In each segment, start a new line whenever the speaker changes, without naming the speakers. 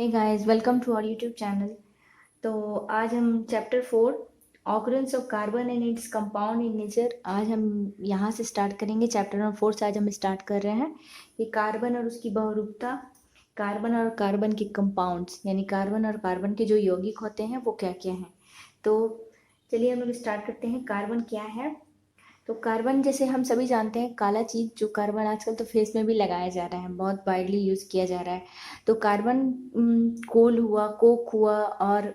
Hey guys, welcome to our YouTube channel. तो आज हम chapter 4 occurrence of carbon and its compound in nature, आज हम यहाँ से स्टार्ट करेंगे। चैप्टर नंबर 4 से आज हम स्टार्ट कर रहे हैं। ये कार्बन और उसकी बहुरूपता, कार्बन और कार्बन के कंपाउंड्स, यानी कार्बन और कार्बन के जो यौगिक होते हैं वो क्या क्या हैं। तो चलिए हम लोग स्टार्ट करते हैं। कार्बन क्या है? तो कार्बन, जैसे हम सभी जानते हैं, काला चीज जो कार्बन आजकल तो फेस में भी लगाया जा रहा है, बहुत वाइडली यूज किया जा रहा है। तो कार्बन कोल हुआ, कोक हुआ, और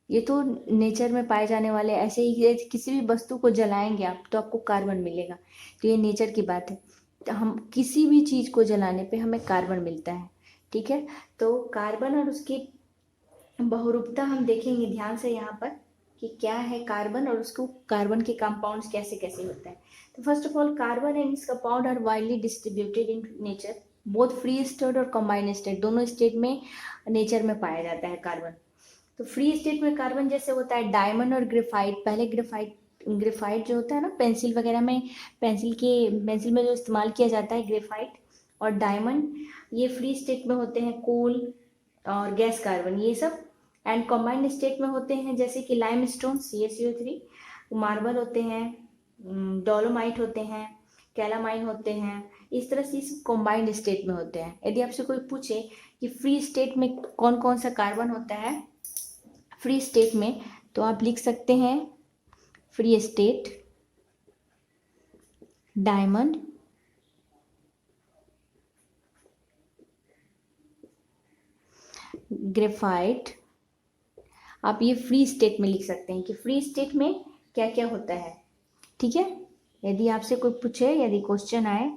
ये तो नेचर में पाए जाने वाले ऐसे ही किसी भी वस्तु को जलाएंगे आप तो आपको कार्बन मिलेगा। तो ये नेचर की बात है। तो हम किसी भी चीज को जलाने पे हमें कार्बन मिलता है। ठीक है। तो कार्बन और उसकी बहुरूपता हम देखेंगे ध्यान से यहाँ पर कि क्या है कार्बन और उसको कार्बन के कंपाउंड्स कैसे कैसे होते हैं। तो first of all, carbon and its compound are widely distributed in nature, both free state और कंबाइंड स्टेट, दोनों स्टेट में नेचर में पाया जाता है कार्बन। तो फ्री स्टेट में कार्बन जैसे होता है डायमंड और ग्रेफाइट। पहले ग्रेफाइट ग्रेफाइट जो होता है ना, पेंसिल वगैरह में, पेंसिल में जो इस्तेमाल किया जाता है, ग्रेफाइट और डायमंड, ये फ्री स्टेट में होते हैं। कोल और गैस कार्बन ये सब एंड कॉम्बाइंड स्टेट में होते हैं, जैसे कि लाइम स्टोन CaCO3, मार्बल होते हैं, डोलोमाइट होते हैं, कैलामाइन होते हैं। इस तरह से इस कॉम्बाइंड स्टेट में होते हैं। यदि आपसे कोई पूछे कि फ्री स्टेट में कौन कौन सा कार्बन होता है फ्री स्टेट में, तो आप लिख सकते हैं फ्री स्टेट डायमंड, ग्रेफाइट। आप ये फ्री स्टेट में लिख सकते हैं कि फ्री स्टेट में क्या क्या होता है। ठीक है। यदि आपसे कोई पूछे, यदि क्वेश्चन आए,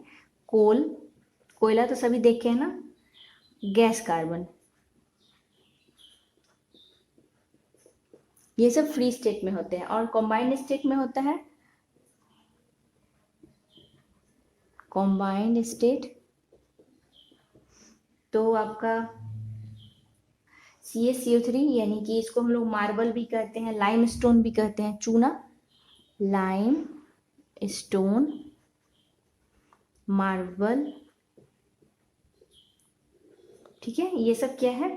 कोल, कोयला तो सभी देखे हैं ना, गैस कार्बन, ये सब फ्री स्टेट में होते हैं। और कॉम्बाइंड स्टेट में होता है कॉम्बाइंड स्टेट, तो आपका CaCO3, यानी कि इसको हम लोग मार्बल भी कहते हैं, लाइम स्टोन भी कहते हैं, चूना, लाइम स्टोन, मार्बल। ठीक है। ये सब क्या है?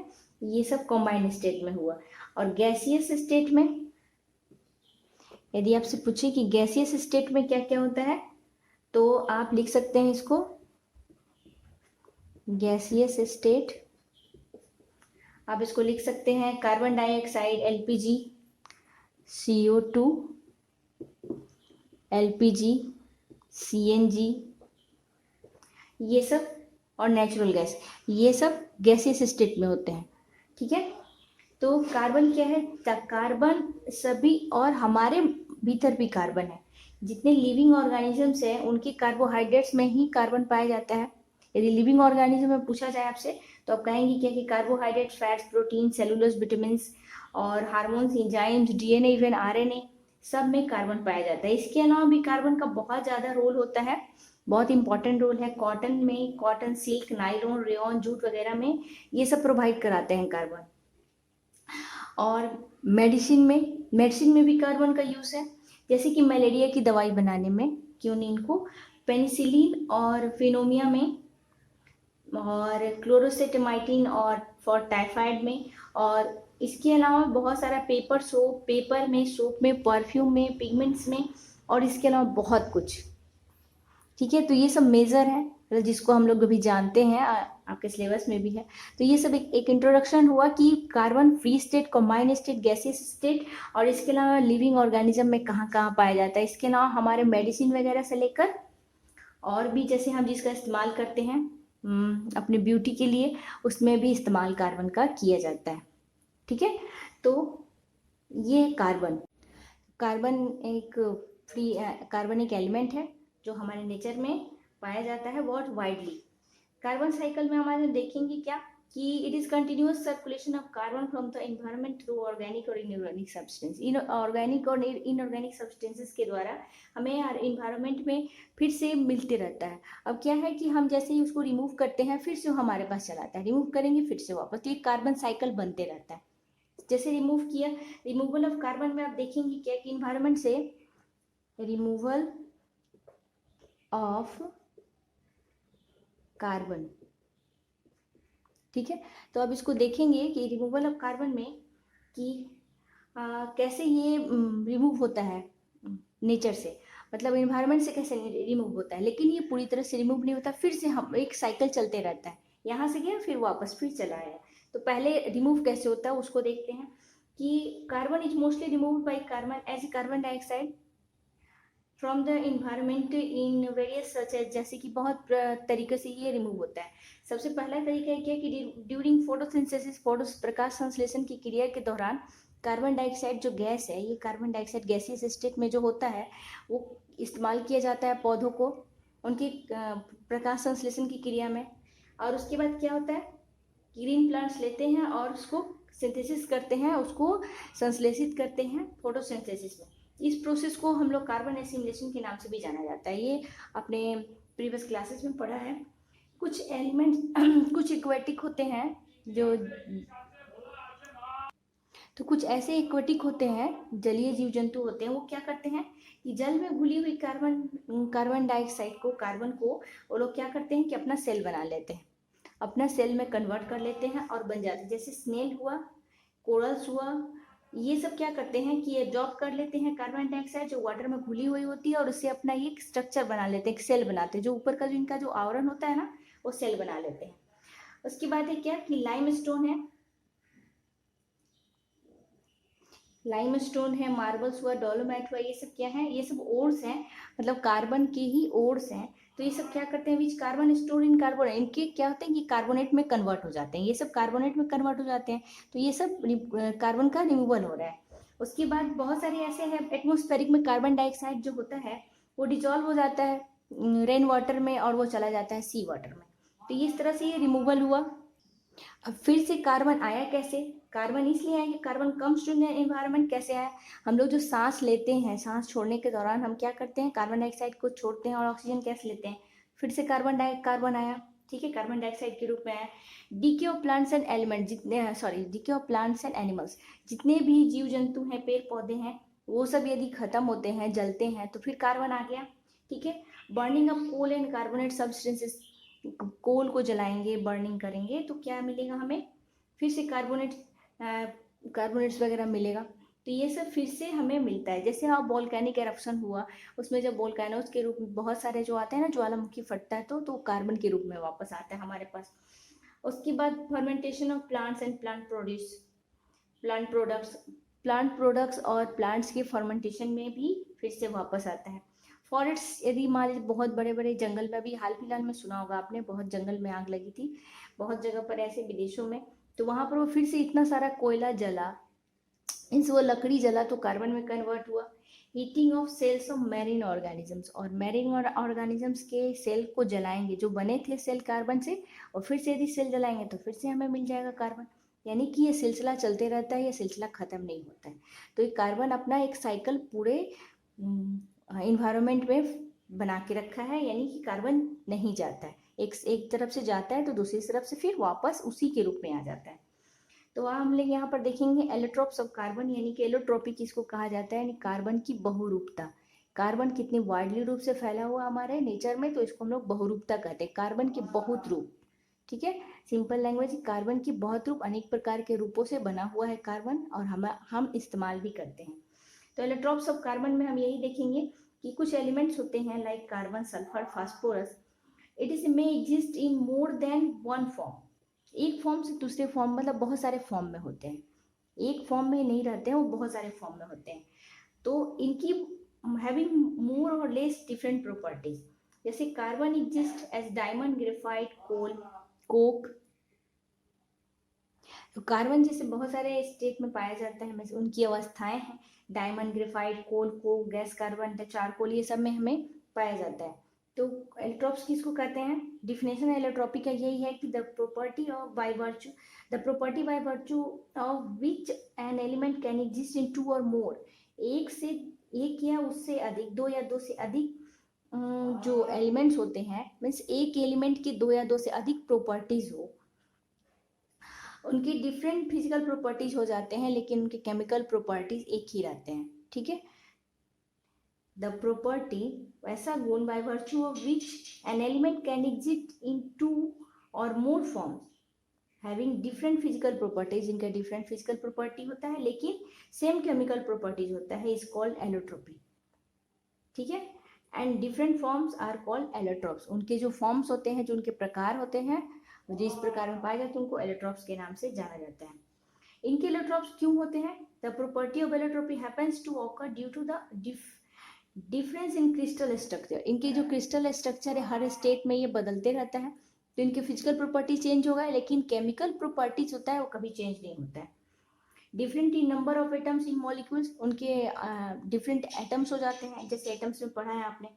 ये सब कॉम्बाइंड स्टेट में हुआ। और गैसियस स्टेट में, यदि आपसे पूछे कि गैसियस स्टेट में क्या क्या होता है, तो आप लिख सकते हैं इसको गैसियस स्टेट। आप इसको लिख सकते हैं carbon dioxide, LPG, CO2, LPG, CNG, ये सब, और नेचुरल गैस, ये सब गैसियस स्टेट में होते हैं। ठीक है। तो कार्बन क्या है? कार्बन सभी, और हमारे भीतर भी कार्बन है। जितने लिविंग ऑर्गेनिजम्स हैं उनके कार्बोहाइड्रेट्स में ही कार्बन पाया जाता है। यदि लिविंग ऑर्गेनिज्म में पूछा जाए आपसे, तो आप कहेंगे क्या कि carbohydrates, fats, protein, cellulose, vitamin और hormones, enzymes, DNA, even RNA, सब में कार्बन पाया जाता है। इसके अलावा भी कार्बन का बहुत ज़्यादा रोल होता है, बहुत इंपॉर्टेंट रोल है। कॉटन में, cotton, silk, nylon, rayon, jute वगैरह में ये सब प्रोवाइड कराते हैं कार्बन। और मेडिसिन में भी कार्बन का यूज़ है, जैसे कि मलेरिया की दवाई बनाने में क्यूनिन को, पेनिसिलिन और फिनोमिया में, और क्लोरोसेटेमाइटिन और फॉर टाइफाइड में। और इसके अलावा बहुत सारा पेपर में, सोप में, परफ्यूम में, पिगमेंट्स में, और इसके अलावा बहुत कुछ। ठीक है। तो ये सब मेजर है, मतलब जिसको हम लोग अभी जानते हैं, आपके सिलेबस में भी है। तो ये सब एक इंट्रोडक्शन हुआ कि carbon free state, combined state, gaseous state, और इसके अलावा लिविंग ऑर्गेनिज्म में कहाँ कहाँ पाया जाता है। इसके अलावा हमारे मेडिसिन वगैरह से लेकर और भी, जैसे हम जिसका इस्तेमाल करते हैं अपने ब्यूटी के लिए, उसमें भी इस्तेमाल कार्बन का किया जाता है। ठीक है। तो ये कार्बन कार्बन एक फ्री कार्बन एक एलिमेंट है जो हमारे नेचर में पाया जाता है बहुत वाइडली। कार्बन साइकिल में हमारे देखेंगे क्या कि it is continuous circulation of carbon from the environment through organic और इनऑर्गेनिक सब्सटेंस। इन ऑर्गेनिक और इनऑर्गेनिक सब्सटेंसेस के द्वारा हमें इन्वायरमेंट में फिर से मिलते रहता है। अब क्या है कि हम जैसे ही उसको रिमूव करते हैं, फिर से वो हमारे पास चला आता है, रिमूव करेंगे फिर से वापस, तो ये कार्बन साइकिल बनते रहता है। जैसे रिमूव किया, रिमूवल ऑफ कार्बन में आप देखेंगे क्या कि इन्वायरमेंट से रिमूवल ऑफ कार्बन, ठीक है, तो अब इसको देखेंगे कि रिमूवल ऑफ कार्बन में कि कैसे ये रिमूव होता है नेचर से, मतलब इन्वायरमेंट से कैसे रिमूव होता है। लेकिन ये पूरी तरह से रिमूव नहीं होता, फिर से हम एक साइकिल चलते रहता है, यहाँ से गया फिर वापस फिर चला आया। तो पहले रिमूव कैसे होता है उसको देखते हैं कि carbon is mostly removed by carbon as carbon dioxide from the environment in various such as, जैसे कि बहुत तरीके से ये रिमूव होता है। सबसे पहला तरीका है क्या कि ड्यूरिंग फोटोसिंथेसिस, प्रकाश संश्लेषण की क्रिया के दौरान कार्बन डाइऑक्साइड जो गैस है, ये कार्बन डाइऑक्साइड गैसियस स्टेट में जो होता है वो इस्तेमाल किया जाता है पौधों को उनकी प्रकाश संश्लेषण की क्रिया में। और उसके बाद क्या होता है, ग्रीन प्लांट्स लेते हैं और उसको सिंथेसिस करते हैं, उसको संश्लेषित करते हैं फोटोसिंथेसिस में। इस प्रोसेस को हम लोग कार्बन एसिमिलेशन के नाम से भी जाना जाता है। ये अपने प्रीवियस क्लासेस में पढ़ा है। कुछ एलिमेंट कुछ इक्वेटिक होते हैं जो, तो कुछ ऐसे एक्वेटिक होते हैं, जलीय जीव जंतु होते हैं, वो क्या करते हैं कि जल में घुली हुई कार्बन डाइऑक्साइड को, कार्बन को वो लोग क्या करते हैं कि अपना सेल बना लेते हैं, अपना सेल में कन्वर्ट कर लेते हैं और बन जाते हैं। जैसे स्नेल हुआ, कोरल्स हुआ, ये सब क्या करते हैं कि एब्जॉर्ब कर लेते हैं कार्बन डाइऑक्साइड जो वाटर में घुली हुई होती है और उससे अपना ये स्ट्रक्चर बना लेते हैं, एक सेल बनाते हैं, जो ऊपर का जो इनका जो आवरण होता है ना वो सेल बना लेते हैं। उसके बाद है क्या कि लाइमस्टोन है, लाइमस्टोन है, मार्बल्स हुआ, डोलोमाइट हुआ, ये सब क्या है, ये सब ओर्स हैं, मतलब कार्बन के ही ओर्स हैं। तो ये सब क्या करते हैं, which carbon store in carbonate, इनके क्या होते हैं कि कार्बोनेट में कन्वर्ट हो जाते हैं, ये सब कार्बोनेट में कन्वर्ट हो जाते हैं। तो ये सब कार्बन का रिमूवल हो रहा है। उसके बाद बहुत सारे ऐसे हैं, एटमोस्फेरिक में कार्बन डाइऑक्साइड जो होता है वो डिजॉल्व हो जाता है रेन वाटर में और वो चला जाता है सी वाटर में। तो इस तरह से ये रिमूवल हुआ। अब फिर से कार्बन आया कैसे, कार्बन इसलिए आया कि कार्बन कम्स टू एनवायरनमेंट। कैसे आया, हम लोग जो सांस लेते हैं, सांस छोड़ने के दौरान हम क्या करते हैं, कार्बन डाइऑक्साइड को छोड़ते हैं और ऑक्सीजन गैस लेते हैं, फिर से कार्बन आया, ठीक है, कार्बन डाइऑक्साइड के रूप में आया। Decay of plants and element जितने, sorry, decay of plants and animals, जितने भी जीव जंतु हैं, पेड़ पौधे हैं, वो सब यदि खत्म होते हैं, जलते हैं, तो फिर कार्बन आ गया, ठीक है। Burning of coal and carbonate substances, coal को जलाएंगे, बर्निंग करेंगे तो क्या मिलेगा हमें, फिर से कार्बोनेट्स वगैरह मिलेगा। तो ये सब फिर से हमें मिलता है। जैसे हाँ वोल्केनिक एरप्शन हुआ, उसमें जब वोल्केनोस के रूप में बहुत सारे जो आते हैं ना, ज्वालामुखी फटता है तो कार्बन के रूप में वापस आता है हमारे पास। उसके बाद fermentation of plants and plant products और प्लांट्स के फर्मेंटेशन में भी फिर से वापस आता है। फॉरेस्ट, यदि मान लीजिए बहुत बड़े बड़े जंगल में, अभी हाल फिलहाल में सुना होगा आपने, बहुत जंगल में आग लगी थी बहुत जगह पर ऐसे विदेशों में, तो वहां पर वो फिर से इतना सारा कोयला जला, मीन्स वो लकड़ी जला तो कार्बन में कन्वर्ट हुआ। Heating of cells of marine organisms, और मैरीन ऑर्गेनिजम्स के सेल को जलाएंगे जो बने थे सेल कार्बन से, और फिर से यदि सेल जलाएंगे तो फिर से हमें मिल जाएगा कार्बन। यानी कि ये सिलसिला चलते रहता है, ये सिलसिला खत्म नहीं होता है। तो ये कार्बन अपना एक साइकिल पूरे इन्वायरमेंट में बना के रखा है, यानी कि कार्बन नहीं जाता है, एक तरफ से जाता है तो दूसरी तरफ से फिर वापस उसी के रूप में आ जाता है। तो हम लोग यहाँ पर देखेंगे एलोट्रोप्स ऑफ कार्बन, यानी कि एलोट्रोपी किसको कहा जाता है, यानी कार्बन की बहुरूपता। कार्बन कितने वाइडली रूप से फैला हुआ हमारे नेचर में, तो इसको हम लोग बहुरूपता कहते हैं, कार्बन के बहुत रूप, ठीक है। सिंपल लैंग्वेज, कार्बन की बहुत रूप, अनेक प्रकार के रूपों से बना हुआ है कार्बन, और हम इस्तेमाल भी करते हैं। तो एलोट्रोप्स ऑफ कार्बन में हम यही देखेंगे कि कुछ एलिमेंट्स होते हैं like carbon, sulphur, phosphorus, it is may exist in more than one form, एक फॉर्म से दूसरे फॉर्म, मतलब बहुत सारे फॉर्म में होते हैं, एक फॉर्म में नहीं रहते हैं, वो बहुत सारे फॉर्म में होते हैं। तो इनकी having more or less different properties, जैसे carbon exist as diamond, graphite, coal, coke. तो कार्बन जैसे बहुत सारे स्टेट में पाया जाता है, में उनकी अवस्थाएं हैं, diamond, graphite, coal, Coke, gas carbon, charcoal, ये सब में हमें पाया जाता है। तो एलोट्रोप्स किसको कहते हैं, डिफिनेशन एलोट्रोपी का यही है कि the property by virtue of which an element can exist in two or more, एक या उससे अधिक, दो या दो से अधिक जो एलिमेंट्स होते हैं, मीन्स एक एलिमेंट की दो या दो से अधिक प्रॉपर्टीज हो, उनकी डिफरेंट फिजिकल प्रॉपर्टीज हो जाते हैं लेकिन उनके केमिकल प्रॉपर्टीज एक ही रहते हैं, ठीक है। द प्रॉपर्टी, ऐसा गुण, by virtue of which an element can exist in two or more forms, having different physical properties, इनका डिफरेंट फिजिकल प्रॉपर्टी होता है लेकिन सेम केमिकल प्रॉपर्टीज होता है, इज कॉल्ड एलोट्रोपी। ठीक है, and different forms are called allotropes. उनके जो फॉर्म्स होते हैं, जो उनके प्रकार होते हैं, जो इस प्रकार में पाए जाते हैं, उनको एलोट्रॉप्स के नाम से जाना जाता है। इनके एलोट्रॉप्स क्यों होते हैं? The property of allotropy happens to occur due to the difference in crystal structure. इनके जो क्रिस्टल स्ट्रक्चर है हर स्टेट में ये बदलते रहता है, तो इनके फिजिकल प्रॉपर्टी चेंज होगा लेकिन केमिकल प्रॉपर्टीज होता है वो कभी चेंज नहीं होता है। Different in number of atoms in molecules, उनके डिफरेंट एटम्स हो जाते हैं, जैसे एटम्स में पढ़ा है आपने।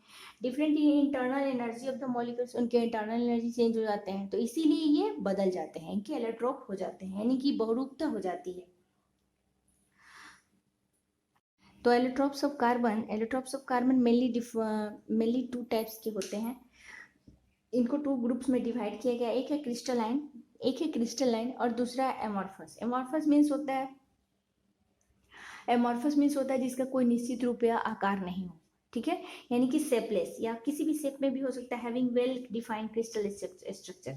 Different in internal energy of the molecules, उनके इंटरनल एनर्जी चेंज हो जाते हैं, तो इसीलिए ये बदल जाते हैं, इनके एलोट्रोप हो जाते हैं, यानी कि बहुरूपता हो जाती है। तो allotropes of carbon mainly two types के होते हैं। इनको टू ग्रुप्स में डिवाइड किया गया, एक है क्रिस्टलाइन और दूसरा है एमॉर्फस। एमॉर्फस मीन्स होता है जिसका कोई निश्चित रूप या आकार नहीं हो, ठीक है, यानी कि शेपलेस या किसी भी शेप में भी हो सकता है, having well defined crystal structure.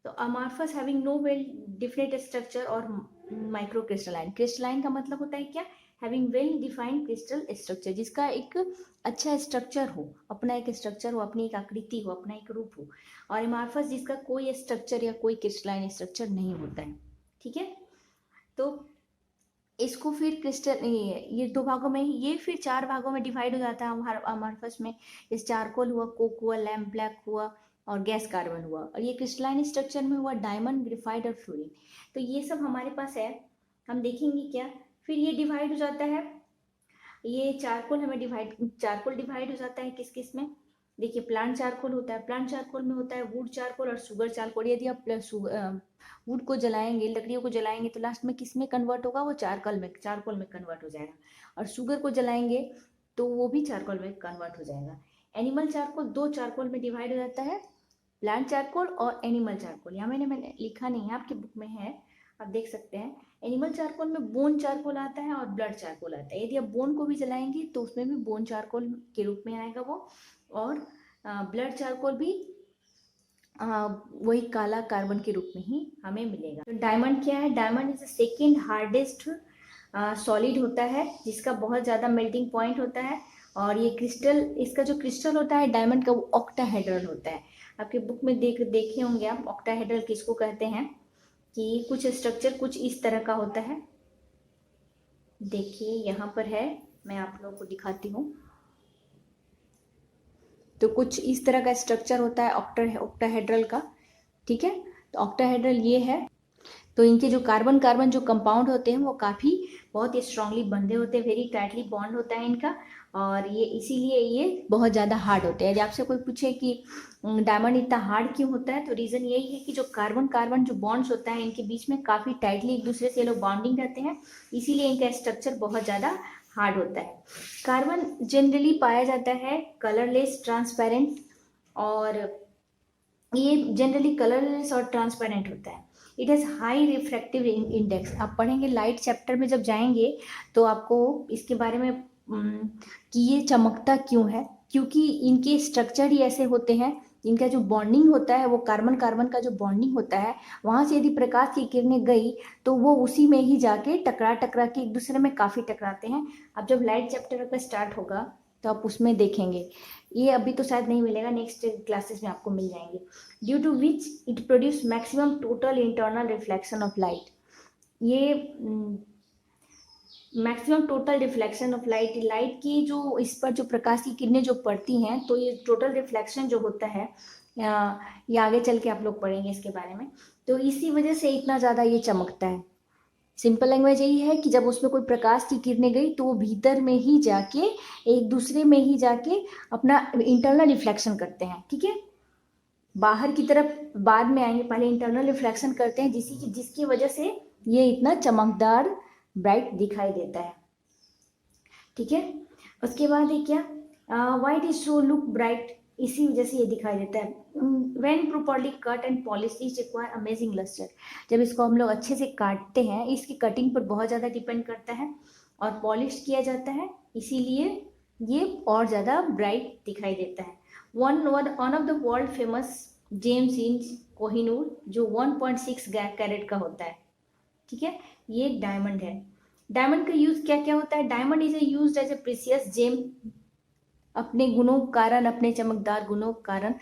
तो amorphous having no well definite structure और माइक्रो क्रिस्टलाइन। क्रिस्टलाइन का मतलब होता है क्या? Having well defined crystal structure, जिसका एक अच्छा स्ट्रक्चर हो, अपना एक स्ट्रक्चर हो, अपनी एक आकृति हो, अपना एक रूप हो। और एमॉर्फस जिसका कोई स्ट्रक्चर या कोई क्रिस्टलाइन स्ट्रक्चर नहीं होता है, ठीक है। तो इसको फिर क्रिस्टल ये दो भागों में, ये फिर चार भागों में डिवाइड हो जाता है अमॉर्फस में। इस चारकोल हुआ, कोक हुआ, लैम्प ब्लैक हुआ और गैस कार्बन हुआ, और ये क्रिस्टलाइन स्ट्रक्चर में हुआ डायमंड, ग्रेफाइट और फ्लोरीन। तो ये सब हमारे पास है, हम देखेंगे क्या। फिर ये डिवाइड हो जाता है, ये चारकोल डिवाइड हो जाता है किस किस में। देखिए, प्लांट चारकोल होता है, प्लांट चारकोल में होता है वुड चारकोल और शुगर चारकोल। यदि आप वुड को जलाएंगे, लकड़ियों को जलाएंगे, तो लास्ट में किस में कन्वर्ट होगा? वो चारकोल में कन्वर्ट हो जाएगा। और शुगर को जलाएंगे तो वो भी चारकोल में कन्वर्ट हो जाएगा। एनिमल चारकोल दो चारकोल में डिवाइड हो जाता है, प्लांट चारकोल और एनिमल चारकोल। यहाँ मैंने लिखा नहीं है, आपकी बुक में है, आप देख सकते हैं। एनिमल चारकोल में बोन चारकोल आता है और ब्लड चारकोल आता है। यदि आप बोन को भी जलाएंगे तो उसमें भी बोन चारकोल के रूप में आएगा वो, और ब्लड चारकोल भी वही काला कार्बन के रूप में ही हमें मिलेगा। तो डायमंड क्या है? Diamond is the second hardest solid होता है, जिसका बहुत ज़्यादा मेल्टिंग पॉइंट होता है। और ये क्रिस्टल, इसका जो क्रिस्टल होता है डायमंड का, वो ऑक्टाहेड्रल होता है। आपके बुक में देखे होंगे आप, ऑक्टाहेड्रल किसको कहते हैं, कि कुछ स्ट्रक्चर कुछ इस तरह का होता है। देखिए यहाँ पर है, मैं आप लोगों को दिखाती हूँ। तो कुछ इस तरह का स्ट्रक्चर होता है ऑक्टाहेड्रल का, ठीक है। तो ऑक्टाहेड्रल ये है। तो इनके जो कार्बन जो कंपाउंड होते हैं वो काफ़ी बहुत ही स्ट्रांगली बंधे होते हैं, वेरी टाइटली बॉन्ड होता है इनका, और ये इसीलिए ये बहुत ज़्यादा हार्ड होते हैं। यदि आपसे कोई पूछे कि डायमंड इतना हार्ड क्यों होता है, तो रीज़न यही है कि जो कार्बन जो बॉन्ड्स होता है इनके बीच में काफ़ी टाइटली एक दूसरे से ये लोग बॉन्डिंग रहते हैं, इसीलिए इनका स्ट्रक्चर बहुत ज़्यादा हार्ड होता है। कार्बन जनरली पाया जाता है कलरलेस, ट्रांसपेरेंट, और ये जनरली कलरलेस और ट्रांसपेरेंट होता है। It has high refractive index. आप पढ़ेंगे लाइट चैप्टर में, जब जाएंगे तो आपको इसके बारे में कि ये चमकता क्यों है, क्योंकि इनके स्ट्रक्चर ही ऐसे होते हैं। इनका जो बॉन्डिंग होता है, वो कार्बन का जो बॉन्डिंग होता है, वहाँ से यदि प्रकाश की किरणें गई तो वो उसी में ही जाके टकरा के एक दूसरे में काफ़ी टकराते हैं। अब जब लाइट चैप्टर का स्टार्ट होगा तो आप उसमें देखेंगे, ये अभी तो शायद नहीं मिलेगा, नेक्स्ट क्लासेस में आपको मिल जाएंगे। Due to which it produce maximum total internal reflection of light. ये maximum total reflection of light की जो इस पर जो प्रकाश की किरणें जो पड़ती हैं, तो ये टोटल रिफ्लेक्शन जो होता है, ये आगे चल के आप लोग पढ़ेंगे इसके बारे में। तो इसी वजह से इतना ज़्यादा ये चमकता है। सिंपल लैंग्वेज यही है कि जब उसमें कोई प्रकाश की किरणें गई तो वो भीतर में ही जाके, एक दूसरे में ही जाके अपना इंटरनल रिफ्लेक्शन करते हैं, ठीक है। बाहर की तरफ बाद में आएंगे, पहले इंटरनल रिफ्लेक्शन करते हैं, जिसकी वजह से ये इतना चमकदार ब्राइट दिखाई देता है, ठीक है। उसके बाद है क्या, white is so look bright, इसी वजह से ये दिखाई देता है। When properly cut and polish is require amazing lustre. जब इसको हम लोग अच्छे से काटते हैं, इसकी कटिंग पर बहुत ज़्यादा डिपेंड करता है, और पॉलिश किया जाता है, इसीलिए ये और ज़्यादा ब्राइट दिखाई देता है। One of the world famous James inch Kohinoor जो 1.6 कैरेट का होता है, ठीक है। ये डायमंड है। डायमंड का यूज क्या क्या होता है? Diamond is used as a precious gem, अपने गुणों के कारण, अपने चमकदार गुणों के कारण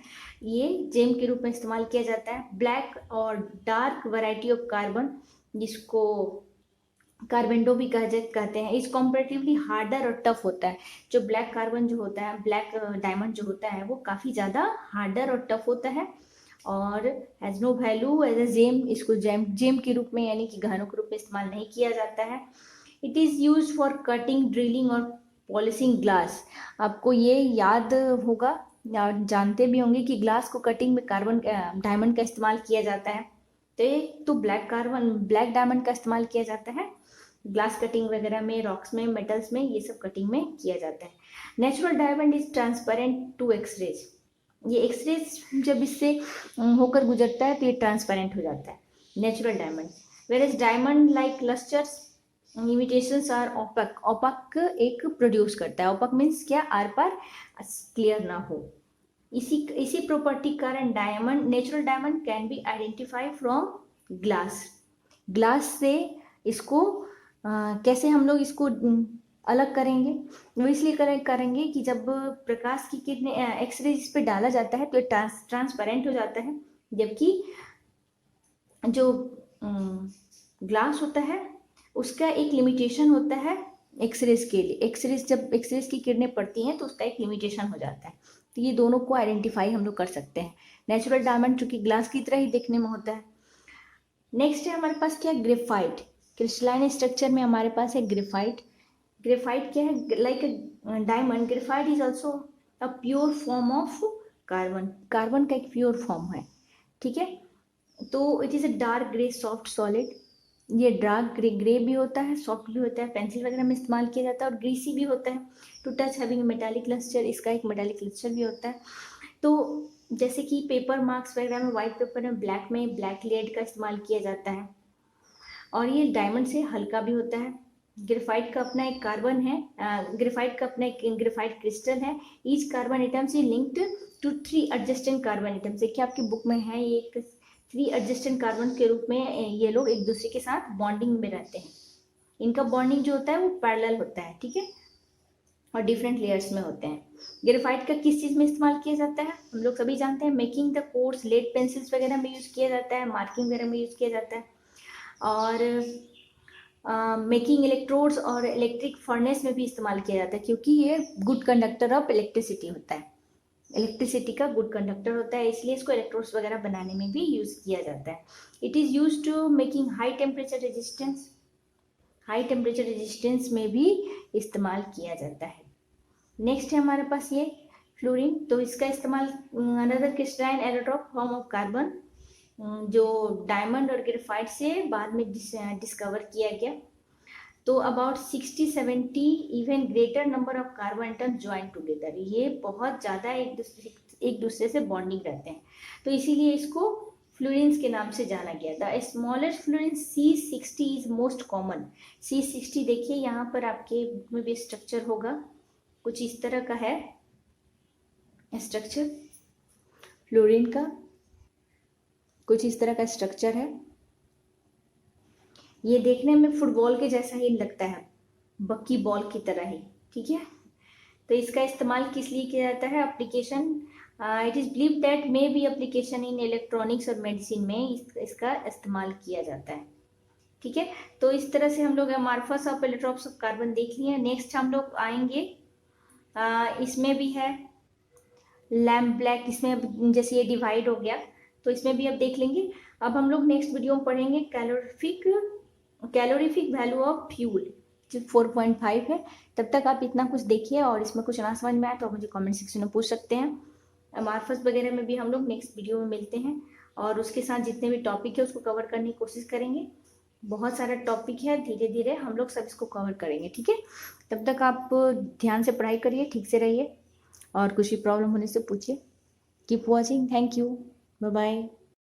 ये जेम के रूप में इस्तेमाल किया जाता है। ब्लैक और डार्क वैरायटी ऑफ कार्बन, जिसको कार्बेंडो भी कहते हैं, इज कॉम्परेटिवली हार्डर और टफ होता है। जो ब्लैक कार्बन जो होता है, ब्लैक डायमंड जो होता है, वो काफ़ी ज़्यादा हार्डर और टफ होता है और has no value as a GeM. इसको जेम के रूप में यानी कि गहनों के रूप में इस्तेमाल नहीं किया जाता है। It is use for cutting, drilling और पॉलिशिंग ग्लास। आपको ये याद होगा या जानते भी होंगे कि ग्लास को कटिंग में कार्बन डायमंड का इस्तेमाल किया जाता है। तो एक तो ब्लैक डायमंड का इस्तेमाल किया जाता है ग्लास कटिंग वगैरह में, रॉक्स में, मेटल्स में, ये सब कटिंग में किया जाता है। Natural diamond is transparent to x rays. ये एक्सरेज जब इससे होकर गुजरता है तो ये ट्रांसपेरेंट हो जाता है natural diamond. Where as diamond like lustres imitations are opaque. Opaque एक प्रोड्यूस करता है। ओपक मीन्स क्या? आर पार क्लियर ना हो। इसी प्रॉपर्टी के कारण diamond, natural diamond can be identify from glass. Glass से इसको कैसे हम लोग इसको अलग करेंगे? वो इसलिए करेंगे कि जब प्रकाश की किरणें एक्सरे इस पे डाला जाता है तो ये ट्रांसपेरेंट हो जाता है, जबकि जो ग्लास होता है उसका एक लिमिटेशन होता है एक्सरेज के लिए। जब एक्सरेज की किरणें पड़ती हैं तो उसका एक लिमिटेशन हो जाता है। तो ये दोनों को आइडेंटिफाई हम लोग कर सकते हैं। नेचुरल डायमंड चूंकि ग्लास की तरह ही देखने में होता है। नेक्स्ट है हमारे पास क्या? ग्रेफाइट। क्रिस्टलाइन स्ट्रक्चर में हमारे पास है ग्रेफाइट। ग्रेफाइट क्या है? Like diamond, graphite is also a pure form of carbon. Carbon का एक प्योर फॉर्म है, ठीक है। तो it is a dark grey soft solid. ये डार्क ग्रे भी होता है, सॉफ्ट भी होता है, पेंसिल वगैरह में इस्तेमाल किया जाता है, और ग्रीसी भी होता है। To touch having metallic lustre, इसका एक मेटालिक लस्टर भी होता है। तो जैसे कि पेपर मार्क्स वगैरह में, वाइट पेपर में ब्लैक लेड का इस्तेमाल किया जाता है, और ये डायमंड से हल्का भी होता है। ग्रेफाइट का अपना एक कार्बन है, ग्रेफाइट का अपना एक ग्रेफाइट क्रिस्टल है। ईच कार्बन एटम से लिंक्ड टू 3 एडजेस्टेंट कार्बन एटम। देखिए आपकी बुक में है, ये एक 3 एडजेस्टेंट कार्बन के रूप में ये लोग एक दूसरे के साथ बॉन्डिंग में रहते हैं। इनका बॉन्डिंग जो होता है वो पैरेलल होता है, ठीक है, और डिफरेंट लेयर्स में होते हैं। ग्रेफाइट का किस चीज़ में इस्तेमाल किया जाता है? हम लोग सभी जानते हैं, making the cores, lead pencils वगैरह में यूज़ किया जाता है, मार्किंग वगैरह में यूज़ किया जाता है, और मेकिंग इलेक्ट्रोड्स और इलेक्ट्रिक फर्नेस में भी इस्तेमाल किया जाता है, क्योंकि ये गुड कंडक्टर ऑफ इलेक्ट्रिसिटी होता है। इलेक्ट्रिसिटी का गुड कंडक्टर होता है, इसलिए इसको इलेक्ट्रोड्स वगैरह बनाने में भी यूज़ किया जाता है। It is use to making high temperature resistance. High temperature resistance में भी इस्तेमाल किया जाता है। नेक्स्ट है हमारे पास ये फ्लोरीन। तो इसका इस्तेमाल another crystalline allotrope form of carbon, जो डायमंड और ग्रेफाइट से बाद में डिस्कवर किया गया। तो about 60-70 even greater number of carbon atoms join together. ये बहुत ज़्यादा एक दूसरे से बॉन्डिंग रहते हैं, तो इसीलिए इसको फ्लोरीन्स के नाम से जाना गया था। Smallest fluorine C60 is most common. C60 देखिए यहाँ पर आपके बुक में भी स्ट्रक्चर होगा, कुछ इस तरह का है स्ट्रक्चर फ्लोरीन का, कुछ इस तरह का स्ट्रक्चर है। ये देखने में फुटबॉल के जैसा ही लगता है, बक्की बॉल की तरह ही, ठीक है। तो इसका इस्तेमाल किस लिए किया जाता है? Application, it is believe that may be application in electronics और मेडिसिन में इसका इस्तेमाल किया जाता है, ठीक है। तो इस तरह से हम लोग अमार्फस ऑफ एलोट्रोप्स ऑफ कार्बन देख लिए। नेक्स्ट हम लोग आएंगे, इसमें भी है लैम्प ब्लैक, इसमें जैसे ये डिवाइड हो गया तो इसमें भी अब देख लेंगे। अब हम लोग नेक्स्ट वीडियो में पढ़ेंगे कैलोरीफिक वैल्यू ऑफ फ्यूल, जो 4.5 है। तब तक आप इतना कुछ देखिए, और इसमें कुछ ना समझ में आए तो आप मुझे कमेंट सेक्शन में पूछ सकते हैं। अमार्फस वगैरह में भी हम लोग नेक्स्ट वीडियो में मिलते हैं, और उसके साथ जितने भी टॉपिक है उसको कवर करने की कोशिश करेंगे। बहुत सारा टॉपिक है, धीरे धीरे हम लोग सब इसको कवर करेंगे, ठीक है। तब तक आप ध्यान से पढ़ाई करिए, ठीक से रहिए, और कुछ भी प्रॉब्लम होने से पूछिए। Keep watching, thank you, bye bye.